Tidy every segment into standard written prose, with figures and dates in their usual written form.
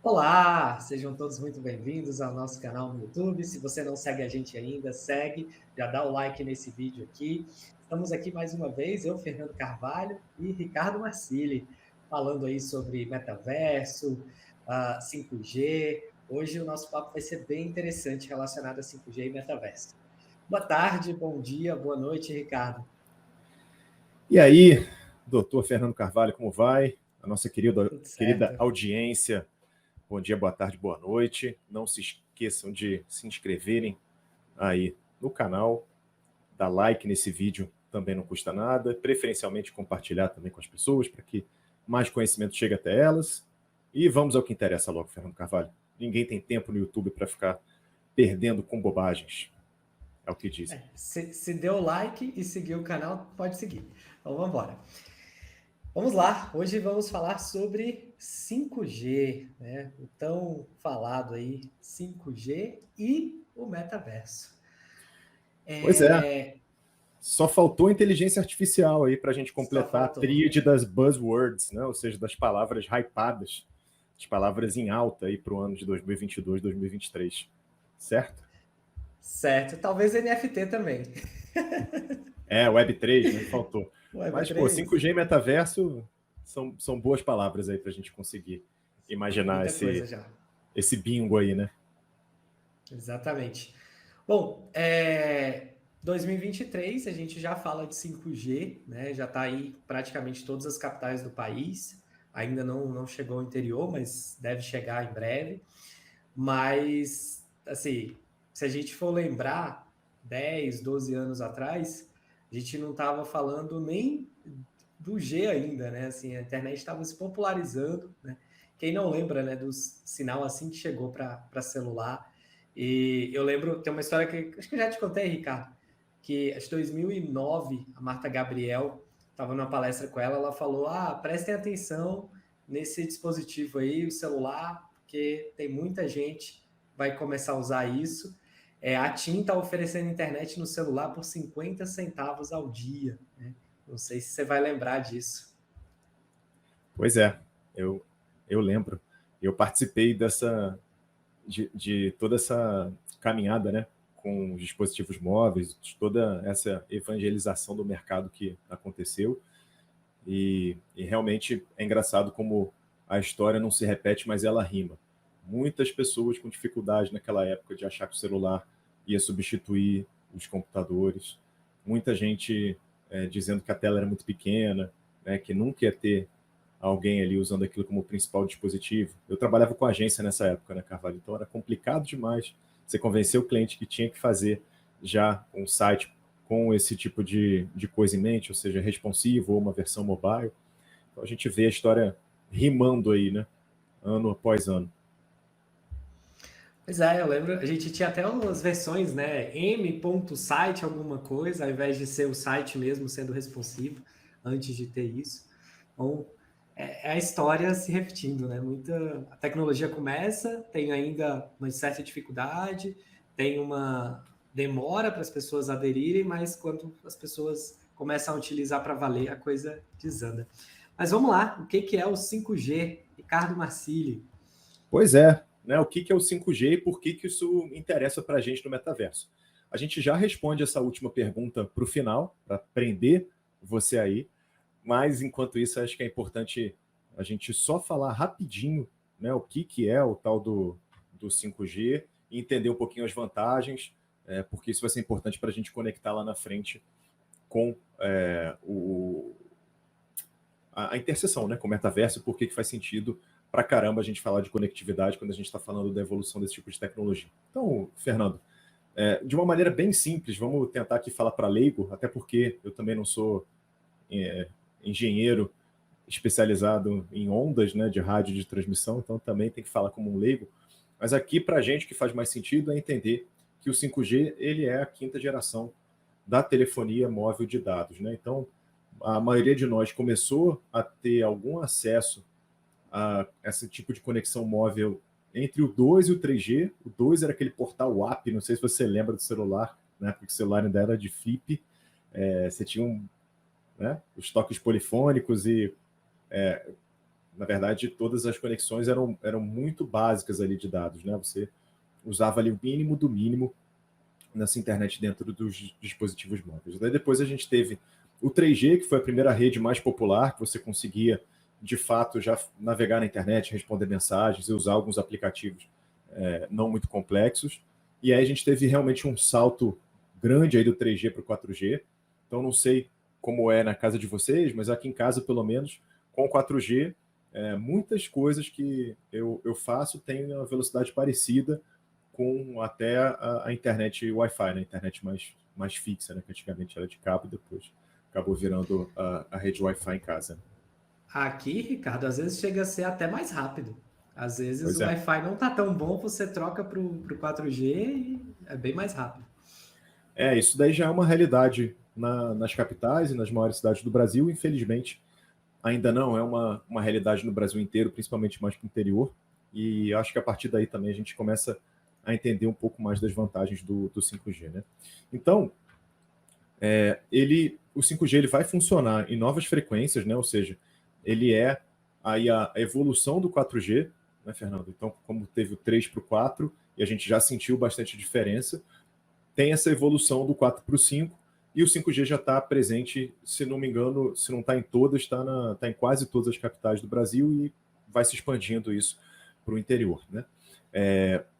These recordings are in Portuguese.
Olá, sejam todos muito bem-vindos ao nosso canal no YouTube. Se você não segue a gente ainda, segue, já dá o like nesse vídeo aqui. Estamos aqui mais uma vez, eu, Fernando Carvalho e Ricardo Marcilli, falando aí sobre metaverso, 5G. Hoje o nosso papo vai ser bem interessante relacionado a 5G e metaverso. Boa tarde, bom dia, boa noite, Ricardo. E aí, doutor Fernando Carvalho, como vai? A nossa Tudo querida certo? audiência, bom dia, boa tarde, boa noite. Não se esqueçam de se inscreverem aí no canal, dar like nesse vídeo, também não custa nada, preferencialmente compartilhar também com as pessoas, para que mais conhecimento chegue até elas. E vamos ao que interessa logo, Fernando Carvalho. Ninguém tem tempo no YouTube para ficar perdendo com bobagens, é o que dizem. Se deu like e seguiu o canal, pode seguir. Então vamos embora. Vamos lá, hoje vamos falar sobre 5G, né? O tão falado aí 5G e o metaverso. Pois é, É, só faltou inteligência artificial aí para a gente só completar a faltou. tríade das buzzwords, né? Ou seja, das palavras hypadas, as palavras em alta aí para o ano de 2022, 2023. Certo? Certo, talvez NFT também. É, Web3, né? Faltou. Mas, pô, Web3, 5G e metaverso são boas palavras aí para a gente conseguir imaginar muita coisa esse, já. esse bingo aí, né? Exatamente. Bom, 2023 a gente já fala de 5G, né? Já está aí praticamente todas as capitais do país. Ainda não chegou ao interior, mas deve chegar em breve. Mas, assim, se a gente for lembrar, 10, 12 anos atrás, a gente não estava falando nem do G ainda, né? Assim, a internet estava se popularizando, né? Quem não lembra, né, do sinal assim que chegou para celular. E eu lembro, tem uma história que acho que eu já te contei, Ricardo, que acho que 2009, a Marta Gabriel estava numa palestra com ela, ela falou: prestem atenção nesse dispositivo aí, o celular, porque tem muita gente que vai começar a usar isso. A TIM está oferecendo internet no celular por 50 centavos ao dia, né? Não sei se você vai lembrar disso. Pois é, eu lembro. Eu participei de toda essa caminhada, né, com os dispositivos móveis, de toda essa evangelização do mercado que aconteceu. E realmente é engraçado como a história não se repete, mas ela rima. Muitas pessoas com dificuldade naquela época de achar que o celular ia substituir os computadores. Muita gente dizendo que a tela era muito pequena, né, que nunca ia ter alguém ali usando aquilo como principal dispositivo. Eu trabalhava com agência nessa época, né, Carvalho? Então era complicado demais você convencer o cliente que tinha que fazer já um site com esse tipo de coisa em mente, ou seja, responsivo ou uma versão mobile. Então a gente vê a história rimando aí, né? Ano após ano. Pois é, eu lembro, a gente tinha até umas versões, né? M.site alguma coisa, ao invés de ser o site mesmo sendo responsivo, antes de ter isso. Então, é a história se repetindo, né? A tecnologia começa, tem ainda uma certa dificuldade, tem uma demora para as pessoas aderirem, mas quando as pessoas começam a utilizar para valer, a coisa desanda. Mas vamos lá, o que é o 5G? Ricardo Marcilli. Pois é, né? O que é o 5G e por que isso interessa para a gente no metaverso? A gente já responde essa última pergunta para o final, para prender você aí, mas enquanto isso, acho que é importante a gente só falar rapidinho, né, o que é o tal do 5G e entender um pouquinho as vantagens, porque isso vai ser importante para a gente conectar lá na frente com a interseção, né, com o metaverso, por que faz sentido para caramba a gente falar de conectividade quando a gente está falando da evolução desse tipo de tecnologia. Então, Fernando, de uma maneira bem simples, vamos tentar aqui falar para leigo, até porque eu também não sou engenheiro especializado em ondas, né, de rádio de transmissão, então também tem que falar como um leigo. Mas aqui, para a gente, o que faz mais sentido é entender que o 5G ele é a quinta geração da telefonia móvel de dados. Né? Então, a maioria de nós começou a ter algum acesso a esse tipo de conexão móvel entre o 2 e o 3G. O 2 era aquele portal WAP, não sei se você lembra do celular, né? Porque o celular ainda era de flip. Você tinha né, os toques polifônicos e na verdade, todas as conexões eram muito básicas ali de dados, né? Você usava ali o mínimo do mínimo nessa internet dentro dos dispositivos móveis. Daí depois a gente teve o 3G, que foi a primeira rede mais popular, que você conseguia, de fato, já navegar na internet, responder mensagens e usar alguns aplicativos não muito complexos. E aí a gente teve realmente um salto grande aí do 3G para o 4G. Então não sei como é na casa de vocês, mas aqui em casa, pelo menos, com o 4G, muitas coisas que eu faço têm uma velocidade parecida com até a internet Wi-Fi, né? A internet mais fixa, né? Que antigamente era de cabo e depois acabou virando a rede Wi-Fi em casa. Aqui, Ricardo, às vezes chega a ser até mais rápido. Às vezes Pois o é. Wi-Fi não tá tão bom, você troca para o 4G e é bem mais rápido. Isso daí já é uma realidade nas capitais e nas maiores cidades do Brasil. Infelizmente, ainda não é uma realidade no Brasil inteiro, principalmente mais para o interior. E acho que a partir daí também a gente começa a entender um pouco mais das vantagens do 5G, né? Então, o 5G ele vai funcionar em novas frequências, né? Ou seja, ele é aí a evolução do 4G, né, Fernando? Então, como teve o 3 para o 4, e a gente já sentiu bastante diferença, tem essa evolução do 4 para o 5, e o 5G já está presente, se não me engano, se não está em todas, está em quase todas as capitais do Brasil e vai se expandindo isso para o interior, né?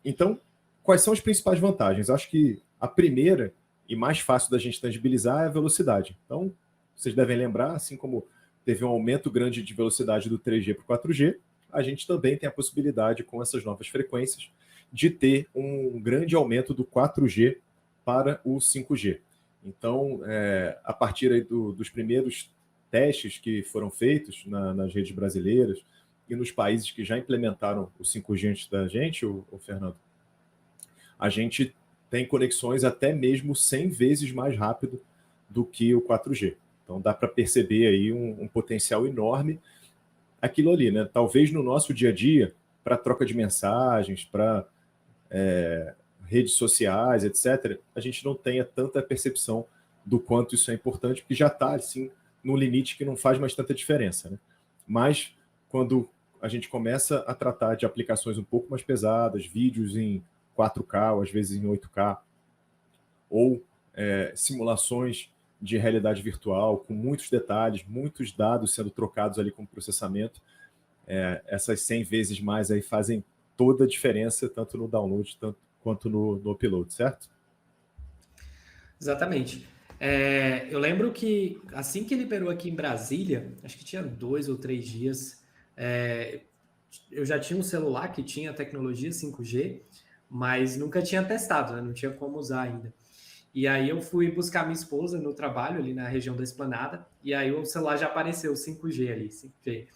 Então, quais são as principais vantagens? Acho que a primeira e mais fácil da gente tangibilizar é a velocidade. Então, vocês devem lembrar, assim como teve um aumento grande de velocidade do 3G para o 4G, a gente também tem a possibilidade, com essas novas frequências, de ter um grande aumento do 4G para o 5G. Então, a partir aí dos primeiros testes que foram feitos nas redes brasileiras e nos países que já implementaram o 5G antes da gente, o Fernando, a gente tem conexões até mesmo 100 vezes mais rápido do que o 4G. Então dá para perceber aí um potencial enorme aquilo ali, né? Talvez no nosso dia a dia, para troca de mensagens, para redes sociais, etc., a gente não tenha tanta percepção do quanto isso é importante, porque já está assim num limite que não faz mais tanta diferença, né? Mas quando a gente começa a tratar de aplicações um pouco mais pesadas, vídeos em 4K, ou às vezes em 8K, ou simulações de realidade virtual, com muitos detalhes, muitos dados sendo trocados ali com processamento, essas 100 vezes mais aí fazem toda a diferença, tanto no download quanto no upload, certo? Exatamente. Eu lembro que assim que liberou aqui em Brasília, acho que tinha 2 ou 3 dias, eu já tinha um celular que tinha tecnologia 5G, mas nunca tinha testado, né? Não tinha como usar ainda. E aí eu fui buscar minha esposa no trabalho ali na região da Esplanada, e aí o celular já apareceu 5G ali, 5G.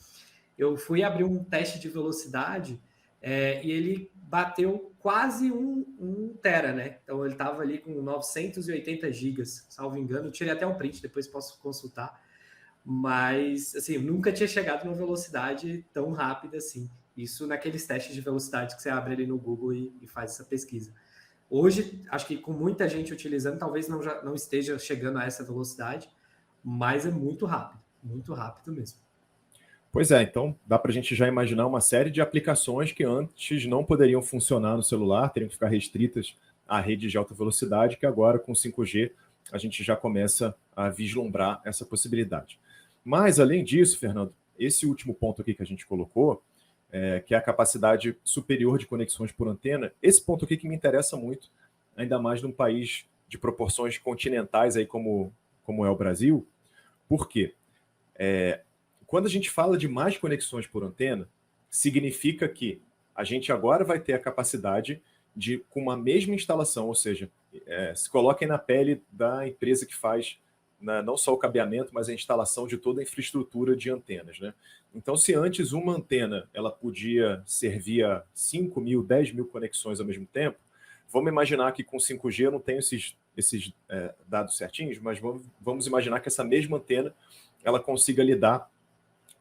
Eu fui abrir um teste de velocidade e ele bateu quase 1 tera, né? Então ele estava ali com 980 gigas, salvo engano. Eu tirei até um print, depois posso consultar. Mas, assim, eu nunca tinha chegado numa velocidade tão rápida assim. Isso naqueles testes de velocidade que você abre ali no Google e faz essa pesquisa. Hoje, acho que com muita gente utilizando, talvez não esteja chegando a essa velocidade, mas é muito rápido mesmo. Pois é, então dá para a gente já imaginar uma série de aplicações que antes não poderiam funcionar no celular, teriam que ficar restritas à rede de alta velocidade, que agora com 5G a gente já começa a vislumbrar essa possibilidade. Mas, além disso, Fernando, esse último ponto aqui que a gente colocou, que é a capacidade superior de conexões por antena, esse ponto aqui que me interessa muito, ainda mais num país de proporções continentais aí como é o Brasil. Por quê? Quando a gente fala de mais conexões por antena, significa que a gente agora vai ter a capacidade de, com uma mesma instalação, ou seja, se coloquem na pele da empresa que faz não só o cabeamento, mas a instalação de toda a infraestrutura de antenas, né? Então, se antes uma antena ela podia servir a 5 mil, 10 mil conexões ao mesmo tempo, vamos imaginar que com 5G eu não tenho esses dados certinhos, mas vamos imaginar que essa mesma antena ela consiga lidar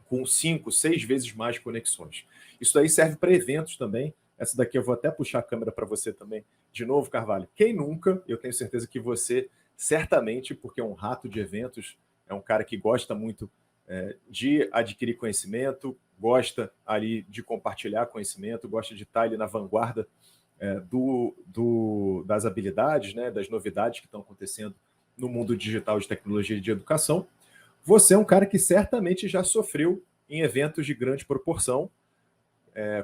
com 5, 6 vezes mais conexões. Isso daí serve para eventos também. Essa daqui eu vou até puxar a câmera para você também. De novo, Carvalho, quem nunca, eu tenho certeza que você, certamente, porque é um rato de eventos, é um cara que gosta muito de adquirir conhecimento, gosta ali de compartilhar conhecimento, gosta de estar ali na vanguarda das habilidades, né, das novidades que estão acontecendo no mundo digital de tecnologia e de educação. Você é um cara que certamente já sofreu em eventos de grande proporção,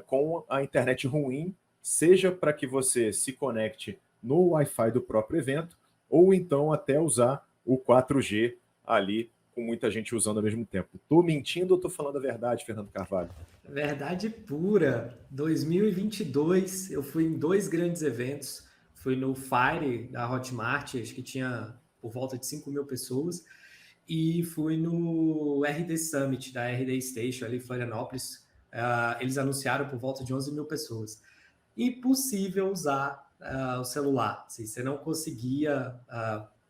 com a internet ruim, seja para que você se conecte no Wi-Fi do próprio evento, ou então até usar o 4G ali, com muita gente usando ao mesmo tempo. Estou mentindo ou estou falando a verdade, Fernando Carvalho? Verdade pura. 2022, eu fui em 2 grandes eventos. Fui no Fire da Hotmart, acho que tinha por volta de 5.000 pessoas, e fui no RD Summit da RD Station, ali em Florianópolis. Eles anunciaram por volta de 11.000 pessoas. Impossível usar o celular. Assim, você não conseguia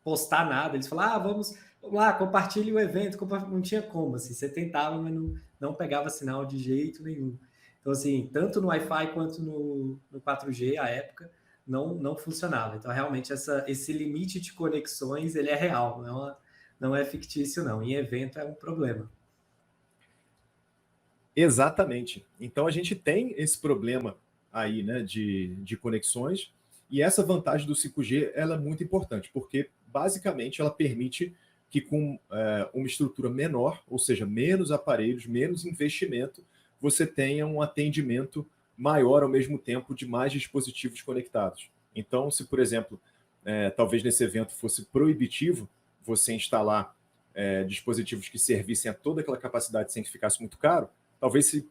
postar nada. Eles falaram, vamos lá, compartilhe o evento. Não tinha como. Assim, você tentava, mas não pegava sinal de jeito nenhum. Então, assim, tanto no Wi-Fi quanto no 4G, à época, não funcionava. Então, realmente, esse limite de conexões, ele é real, não é fictício, não. Em evento é um problema. Exatamente. Então, a gente tem esse problema aí, né, de conexões, e essa vantagem do 5G ela é muito importante, porque, basicamente, ela permite que com uma estrutura menor, ou seja, menos aparelhos, menos investimento, você tenha um atendimento maior ao mesmo tempo de mais dispositivos conectados. Então, se, por exemplo, talvez nesse evento fosse proibitivo você instalar dispositivos que servissem a toda aquela capacidade sem que ficasse muito caro, talvez se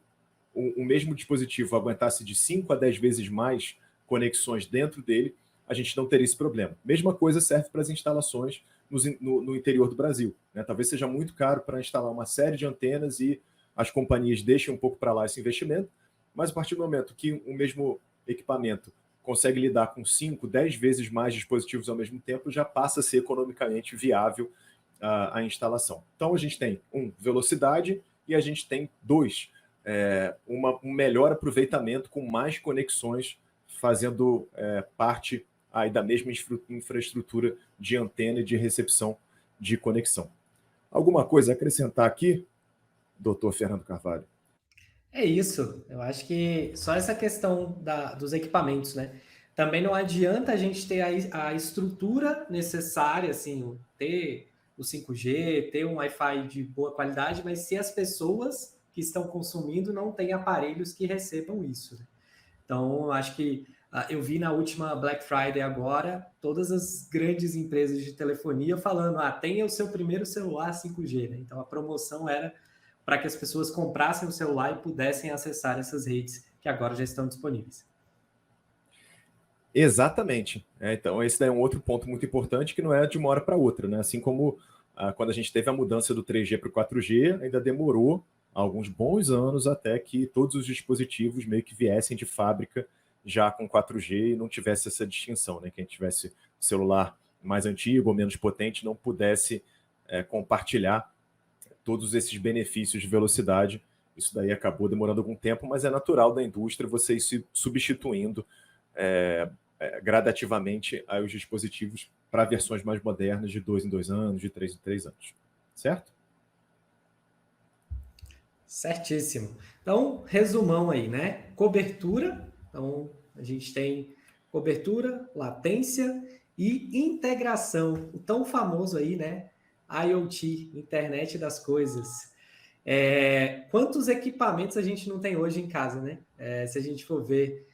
o mesmo dispositivo aguentasse de 5 a 10 vezes mais conexões dentro dele, a gente não teria esse problema. Mesma coisa serve para as instalações no interior do Brasil, né? Talvez seja muito caro para instalar uma série de antenas e as companhias deixem um pouco para lá esse investimento, mas a partir do momento que o mesmo equipamento consegue lidar com 5, 10 vezes mais dispositivos ao mesmo tempo, já passa a ser economicamente viável a instalação. Então a gente tem, velocidade, e a gente tem 2, um melhor aproveitamento com mais conexões, fazendo parte aí da mesma infraestrutura de antena e de recepção de conexão. Alguma coisa a acrescentar aqui, doutor Fernando Carvalho? É isso. Eu acho que só essa questão dos equipamentos, né? Também não adianta a gente ter a estrutura necessária, assim, ter o 5G, ter um Wi-Fi de boa qualidade, mas se as pessoas que estão consumindo não têm aparelhos que recebam isso, né? Então, eu acho que eu vi na última Black Friday agora, todas as grandes empresas de telefonia falando, tenha o seu primeiro celular 5G, né? Então, a promoção era para que as pessoas comprassem o celular e pudessem acessar essas redes que agora já estão disponíveis. Exatamente. Então, esse daí é um outro ponto muito importante que não é de uma hora para outra, né? Assim como quando a gente teve a mudança do 3G para o 4G, ainda demorou alguns bons anos até que todos os dispositivos meio que viessem de fábrica já com 4G e não tivesse essa distinção, né? Quem tivesse celular mais antigo ou menos potente não pudesse compartilhar todos esses benefícios de velocidade. Isso daí acabou demorando algum tempo, mas é natural da indústria você ir se substituindo gradativamente os dispositivos para versões mais modernas de 2 em 2 anos, de 3 em 3 anos. Certo? Certíssimo. Então, resumão aí, né? Cobertura. Então, a gente tem cobertura, latência e integração. O tão famoso aí, né? IoT, Internet das Coisas. Quantos equipamentos a gente não tem hoje em casa, né? Se a gente for ver,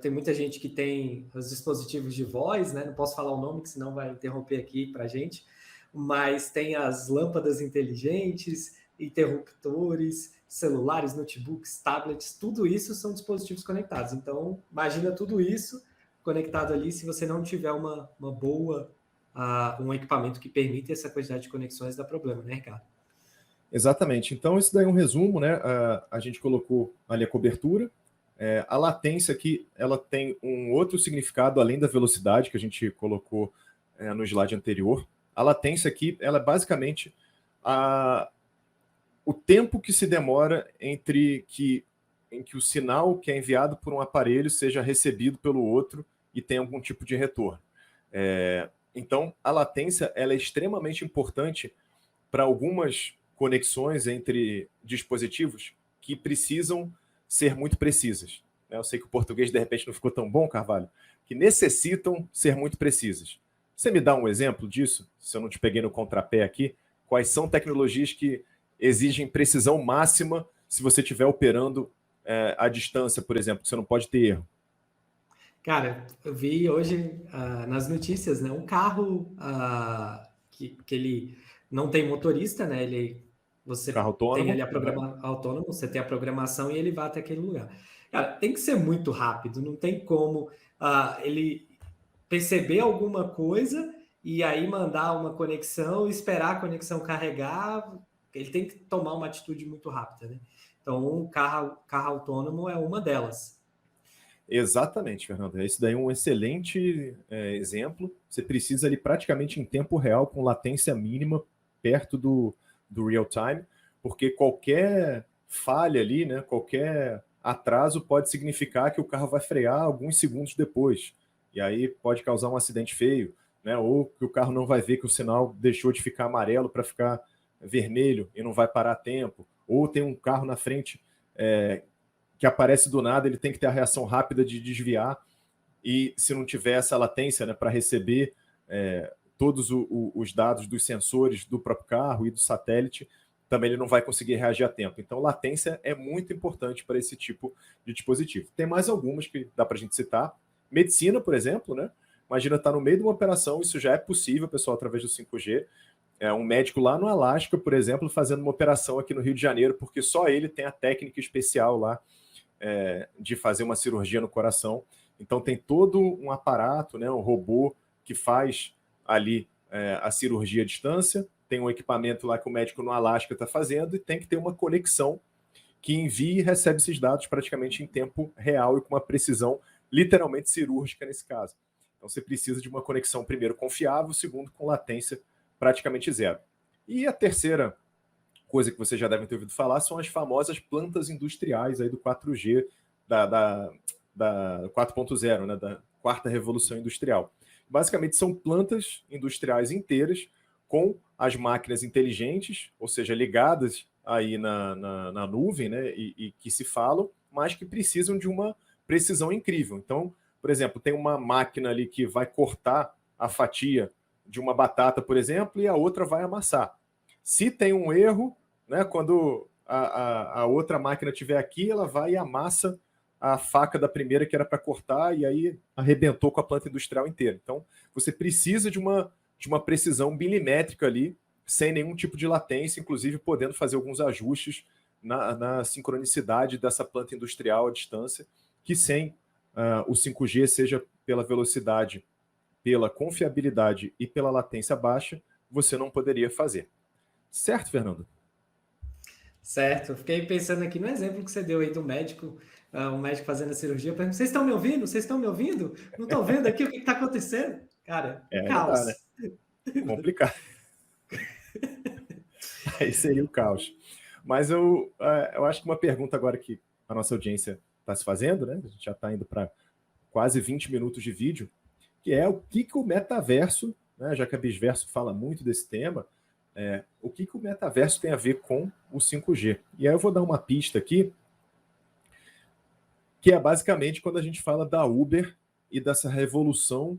tem muita gente que tem os dispositivos de voz, né? Não posso falar o nome, que senão vai interromper aqui para a gente. Mas tem as lâmpadas inteligentes, interruptores, celulares, notebooks, tablets, tudo isso são dispositivos conectados. Então, imagina tudo isso conectado ali, se você não tiver uma boa, um equipamento que permita essa quantidade de conexões, dá problema, né, Ricardo? Exatamente. Então, esse daí é um resumo, né? A gente colocou ali a cobertura. A latência aqui, ela tem um outro significado, além da velocidade que a gente colocou no slide anterior. A latência aqui, ela é basicamente o tempo que se demora em que o sinal que é enviado por um aparelho seja recebido pelo outro e tenha algum tipo de retorno. Então, a latência ela é extremamente importante para algumas conexões entre dispositivos que precisam ser muito precisas. Eu sei que o português, de repente, não ficou tão bom, Carvalho, que necessitam ser muito precisas. Você me dá um exemplo disso, se eu não te peguei no contrapé aqui? Quais são tecnologias que exigem precisão máxima se você estiver operando à distância, por exemplo, que você não pode ter erro? Cara, eu vi hoje nas notícias, né, um carro que ele não tem motorista, né? Você Carro tem autônomo. ali a programação autônomo, você tem a programação e ele vai até aquele lugar. Cara, tem que ser muito rápido, não tem como ele perceber alguma coisa e aí mandar uma conexão, esperar a conexão carregar. Ele tem que tomar uma atitude muito rápida, né? Então, um carro autônomo é uma delas. Exatamente, Fernando. Esse daí é um excelente exemplo. Você precisa ali praticamente em tempo real, com latência mínima, perto do real time, porque qualquer falha ali, né, qualquer atraso pode significar que o carro vai frear alguns segundos depois. E aí pode causar um acidente feio, né, ou que o carro não vai ver que o sinal deixou de ficar amarelo para ficar vermelho e não vai parar a tempo. Ou tem um carro na frente que aparece do nada, ele tem que ter a reação rápida de desviar, e se não tiver essa latência, né, para receber todos os dados dos sensores do próprio carro e do satélite, também ele não vai conseguir reagir a tempo. Então, latência é muito importante para esse tipo de dispositivo. Tem mais algumas que dá para a gente citar. Medicina, por exemplo, né? Imagina estar no meio de uma operação, isso já é possível, pessoal, através do 5G. Um médico lá no Alasca, por exemplo, fazendo uma operação aqui no Rio de Janeiro, porque só ele tem a técnica especial lá de fazer uma cirurgia no coração. Então tem todo um aparato, né, um robô que faz ali a cirurgia à distância, tem um equipamento lá que o médico no Alasca está fazendo, e tem que ter uma conexão que envie e recebe esses dados praticamente em tempo real e com uma precisão literalmente cirúrgica nesse caso. Então você precisa de uma conexão, primeiro, confiável, segundo, com latência praticamente zero. E a terceira coisa que vocês já devem ter ouvido falar são as famosas plantas industriais aí do 4G, da 4.0, né, da quarta revolução industrial. Basicamente são plantas industriais inteiras com as máquinas inteligentes, ou seja, ligadas aí na nuvem, né, e que se falam, mas que precisam de uma precisão incrível. Então, por exemplo, tem uma máquina ali que vai cortar a fatia de uma batata, por exemplo, e a outra vai amassar. Se tem um erro, né, quando a outra máquina estiver aqui, ela vai e amassa a faca da primeira que era para cortar, e aí arrebentou com a planta industrial inteira. Então, você precisa de uma precisão milimétrica ali, sem nenhum tipo de latência, inclusive podendo fazer alguns ajustes na sincronicidade dessa planta industrial à distância, que sem o 5G, seja pela velocidade, pela confiabilidade e pela latência baixa, você não poderia fazer. Certo, Fernando? Certo. Eu fiquei pensando aqui no exemplo que você deu aí do médico, um médico fazendo a cirurgia. Eu pergunto, vocês estão me ouvindo? Vocês estão me ouvindo? Não estão vendo aqui o que está acontecendo? Cara, Não dá, né? caos. Complicado. Aí seria o caos. Mas eu acho que uma pergunta agora que a nossa audiência está se fazendo, né? A gente já está indo para quase 20 minutos de vídeo, que é o que o metaverso, né, já que a Bisverso fala muito desse tema, o que o metaverso tem a ver com o 5G. E aí eu vou dar uma pista aqui, que é basicamente quando a gente fala da Uber e dessa revolução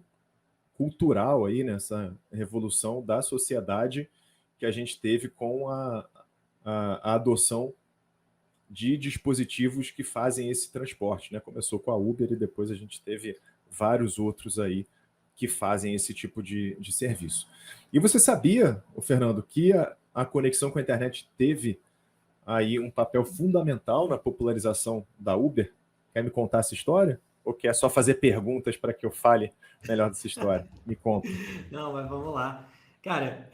cultural aí, nessa revolução da sociedade que a gente teve com a adoção de dispositivos que fazem esse transporte, né? Começou com a Uber e depois a gente teve vários outros aí que fazem esse tipo de serviço. E você sabia, Fernando, que a conexão com a internet teve aí um papel fundamental na popularização da Uber? Quer me contar essa história? Ou quer só fazer perguntas para que eu fale melhor dessa história? Me conta. Não, mas vamos lá. Cara,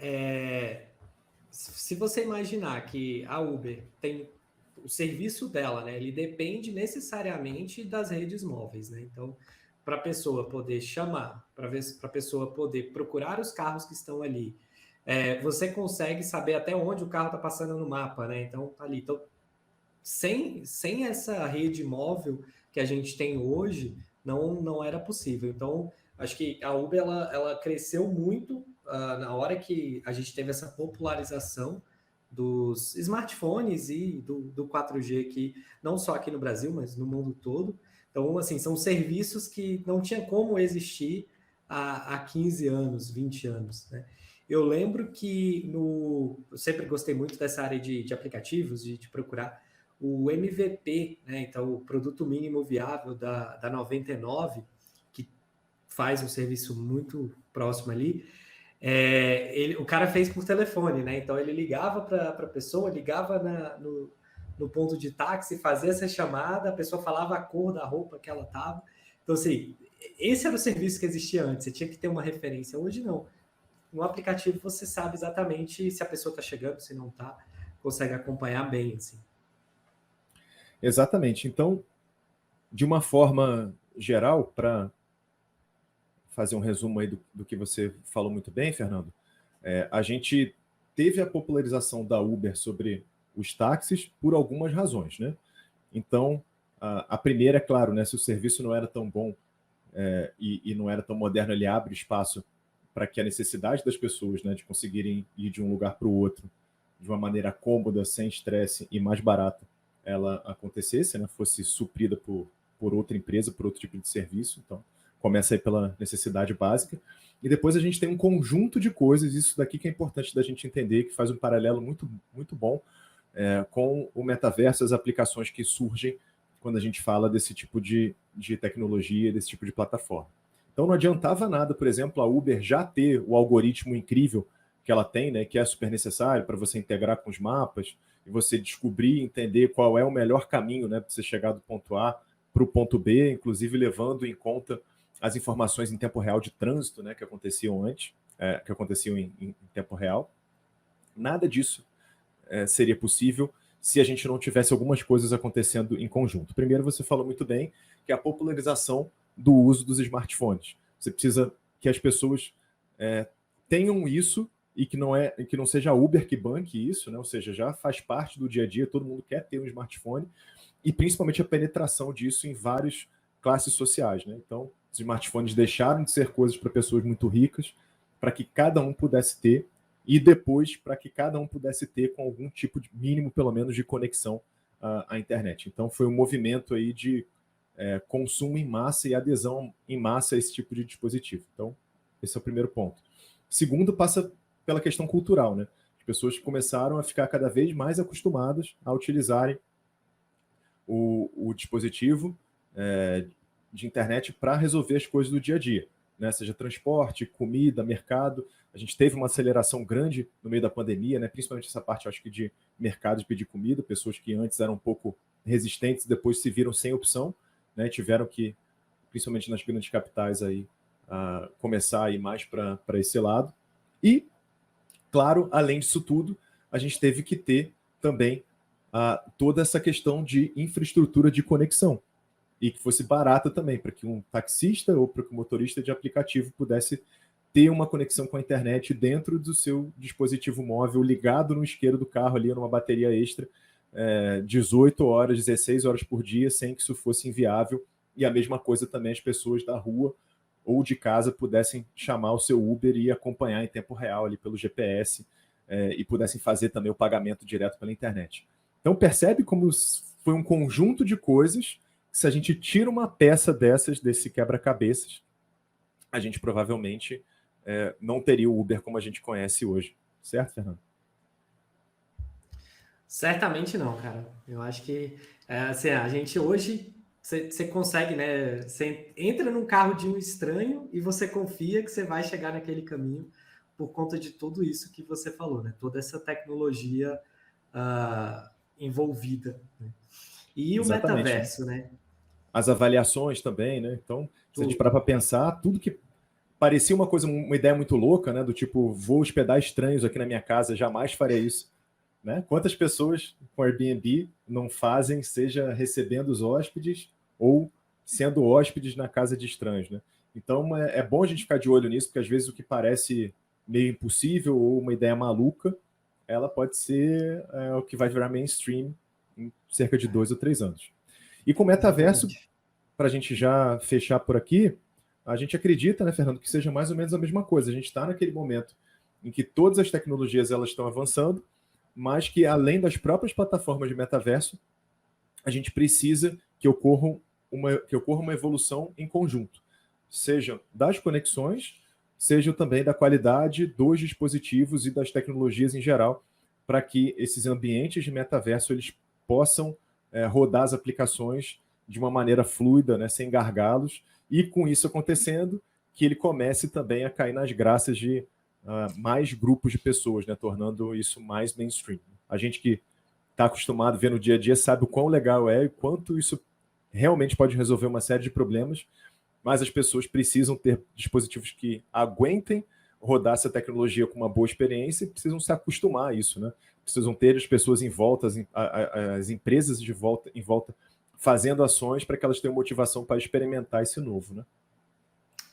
se você imaginar que a Uber tem o serviço dela, né? Ele depende necessariamente das redes móveis, né? Então, para a pessoa poder chamar, para a pessoa poder procurar os carros que estão ali, você consegue saber até onde o carro está passando no mapa, né? Então, tá ali. Então, sem essa rede móvel que a gente tem hoje, não era possível. Então, acho que a Uber ela cresceu muito na hora que a gente teve essa popularização dos smartphones e do 4G aqui, não só aqui no Brasil, mas no mundo todo. Então, assim, são serviços que não tinha como existir há 15 anos, 20 anos, né? Eu lembro que eu sempre gostei muito dessa área de aplicativos, de procurar o MVP, né? Então, o produto mínimo viável da 99, que faz um serviço muito próximo ali, o cara fez por telefone, né? Então ele ligava para a pessoa, ligava no ponto de táxi, fazia essa chamada, a pessoa falava a cor da roupa que ela tava. Então, assim, esse era o serviço que existia antes, você tinha que ter uma referência. Hoje não. No aplicativo você sabe exatamente se a pessoa está chegando, se não está, consegue acompanhar bem, assim. Exatamente. Então, de uma forma geral, para fazer um resumo aí do que você falou muito bem, Fernando, a gente teve a popularização da Uber sobre os táxis por algumas razões, né? Então, a primeira, é claro, né, se o serviço não era tão bom e não era tão moderno, ele abre espaço para que a necessidade das pessoas, né, de conseguirem ir de um lugar para o outro de uma maneira cômoda, sem estresse e mais barata, ela acontecesse, né, fosse suprida por outra empresa, por outro tipo de serviço. Então, começa aí pela necessidade básica. E depois a gente tem um conjunto de coisas, isso daqui que é importante da gente entender, que faz um paralelo muito, muito bom com o metaverso, as aplicações que surgem quando a gente fala desse tipo de tecnologia, desse tipo de plataforma. Então não adiantava nada, por exemplo, a Uber já ter o algoritmo incrível que ela tem, né, que é super necessário para você integrar com os mapas e você descobrir e entender qual é o melhor caminho, né, para você chegar do ponto A para o ponto B, inclusive levando em conta as informações em tempo real de trânsito, né, que aconteciam antes, que aconteciam em tempo real. Nada disso seria possível se a gente não tivesse algumas coisas acontecendo em conjunto. Primeiro, você falou muito bem, que é a popularização do uso dos smartphones. Você precisa que as pessoas tenham isso e que não seja a Uber que banque isso, né? Ou seja, já faz parte do dia a dia, todo mundo quer ter um smartphone, e principalmente a penetração disso em várias classes sociais, né? Então, os smartphones deixaram de ser coisas para pessoas muito ricas, para que cada um pudesse ter, e depois para que cada um pudesse ter com algum tipo de mínimo, pelo menos, de conexão à internet. Então, foi um movimento aí de consumo em massa e adesão em massa a esse tipo de dispositivo. Então, esse é o primeiro ponto. Segundo, passa pela questão cultural, né? As pessoas começaram a ficar cada vez mais acostumadas a utilizarem o dispositivo de internet para resolver as coisas do dia a dia, né? Seja transporte, comida, mercado. A gente teve uma aceleração grande no meio da pandemia, né? Principalmente essa parte, acho que, de mercado de pedir comida. Pessoas que antes eram um pouco resistentes, depois se viram sem opção, né? Tiveram que, principalmente nas grandes capitais, aí, começar a ir mais para esse lado. E, claro, além disso tudo, a gente teve que ter também toda essa questão de infraestrutura de conexão e que fosse barata também, para que um taxista ou para que um motorista de aplicativo pudesse ter uma conexão com a internet dentro do seu dispositivo móvel, ligado no isqueiro do carro ali, numa bateria extra, 18 horas, 16 horas por dia, sem que isso fosse inviável. E a mesma coisa também as pessoas da rua ou de casa pudessem chamar o seu Uber e acompanhar em tempo real ali pelo GPS e pudessem fazer também o pagamento direto pela internet. Então percebe como foi um conjunto de coisas que, se a gente tira uma peça desse quebra-cabeças, a gente provavelmente não teria o Uber como a gente conhece hoje. Certo, Fernando? Certamente não, cara. Eu acho que assim, a gente hoje você consegue, né? Você entra num carro de um estranho e você confia que você vai chegar naquele caminho por conta de tudo isso que você falou, né? Toda essa tecnologia envolvida. Né? E o Exatamente. metaverso, né? As avaliações também, né? Então, se a gente parar Tudo. para pensar, tudo que parecia uma ideia muito louca, né? Do tipo, vou hospedar estranhos aqui na minha casa, jamais faria isso. Né? Quantas pessoas com Airbnb não fazem, seja recebendo os hóspedes ou sendo hóspedes na casa de estranhos, né? Então é bom a gente ficar de olho nisso, porque às vezes o que parece meio impossível ou uma ideia maluca, ela pode ser o que vai virar mainstream em cerca de 2 ou 3 anos. E com o metaverso, para a gente já fechar por aqui, a gente acredita, né, Fernando, que seja mais ou menos a mesma coisa. A gente está naquele momento em que todas as tecnologias elas estão avançando, mas que além das próprias plataformas de metaverso, a gente precisa que ocorra uma evolução em conjunto, seja das conexões, seja também da qualidade dos dispositivos e das tecnologias em geral, para que esses ambientes de metaverso eles possam rodar as aplicações de uma maneira fluida, né, sem gargalos, e com isso acontecendo, que ele comece também a cair nas graças de mais grupos de pessoas, né, tornando isso mais mainstream. A gente que está acostumado a ver no dia a dia sabe o quão legal é e quanto isso realmente pode resolver uma série de problemas, mas as pessoas precisam ter dispositivos que aguentem rodar essa tecnologia com uma boa experiência e precisam se acostumar a isso, né? Precisam ter as pessoas em volta, as empresas em volta, fazendo ações para que elas tenham motivação para experimentar esse novo, né?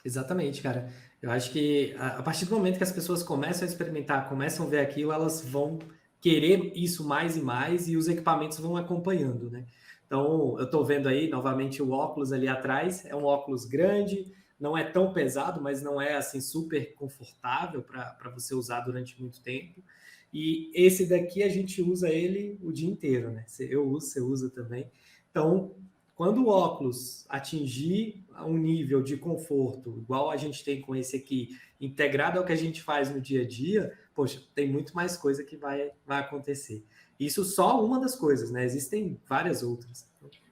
Exatamente, cara. Eu acho que a partir do momento que as pessoas começam a experimentar, começam a ver aquilo, elas vão querer isso mais e mais e os equipamentos vão acompanhando, né? Então, eu estou vendo aí novamente o óculos ali atrás, é um óculos grande, não é tão pesado, mas não é assim super confortável para você usar durante muito tempo. E esse daqui a gente usa ele o dia inteiro, né? Eu uso, você usa também. Então, quando o óculos atingir um nível de conforto igual a gente tem com esse aqui, integrado ao que a gente faz no dia a dia, poxa, tem muito mais coisa que vai acontecer. Isso só uma das coisas, né? Existem várias outras.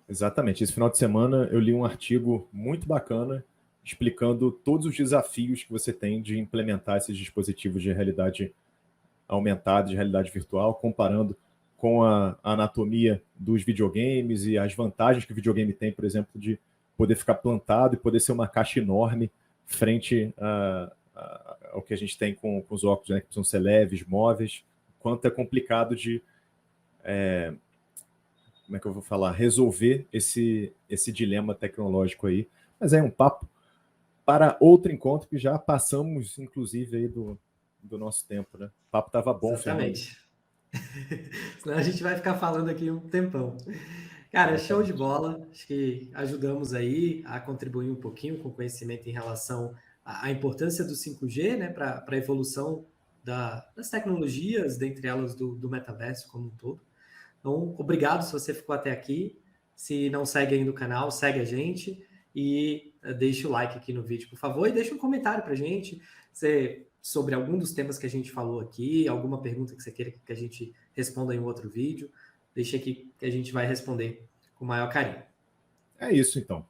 Exatamente. Esse final de semana eu li um artigo muito bacana explicando todos os desafios que você tem de implementar esses dispositivos de realidade aumentada, de realidade virtual, comparando com a anatomia dos videogames e as vantagens que o videogame tem, por exemplo, de poder ficar plantado e poder ser uma caixa enorme frente ao que a gente tem com os óculos, né, que precisam ser leves, móveis, quanto é complicado de como é que eu vou falar, resolver esse dilema tecnológico aí. Mas é um papo para outro encontro que já passamos, inclusive, aí do nosso tempo, né? O papo estava bom, Exatamente. Senão a gente vai ficar falando aqui um tempão. Cara, show de bola. Acho que ajudamos aí a contribuir um pouquinho com o conhecimento em relação à importância do 5G, né, para a evolução das tecnologias, dentre elas do metaverso como um todo. Então, obrigado se você ficou até aqui. Se não segue ainda o canal, segue a gente e deixa o like aqui no vídeo, por favor, e deixa um comentário para a gente sobre algum dos temas que a gente falou aqui, alguma pergunta que você queira que a gente responda em um outro vídeo. Deixa aqui que a gente vai responder com o maior carinho. É isso, então.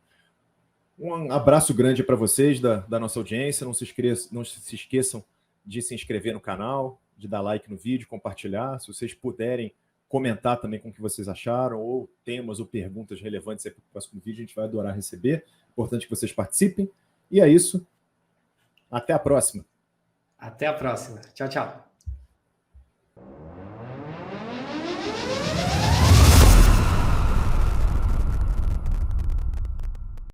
Um abraço grande para vocês da nossa audiência. Não se esqueçam de se inscrever no canal, de dar like no vídeo, compartilhar. Se vocês puderem comentar também com o que vocês acharam, ou temas ou perguntas relevantes para o próximo vídeo, a gente vai adorar receber. Importante que vocês participem. E é isso. Até a próxima. Até a próxima. Tchau, tchau.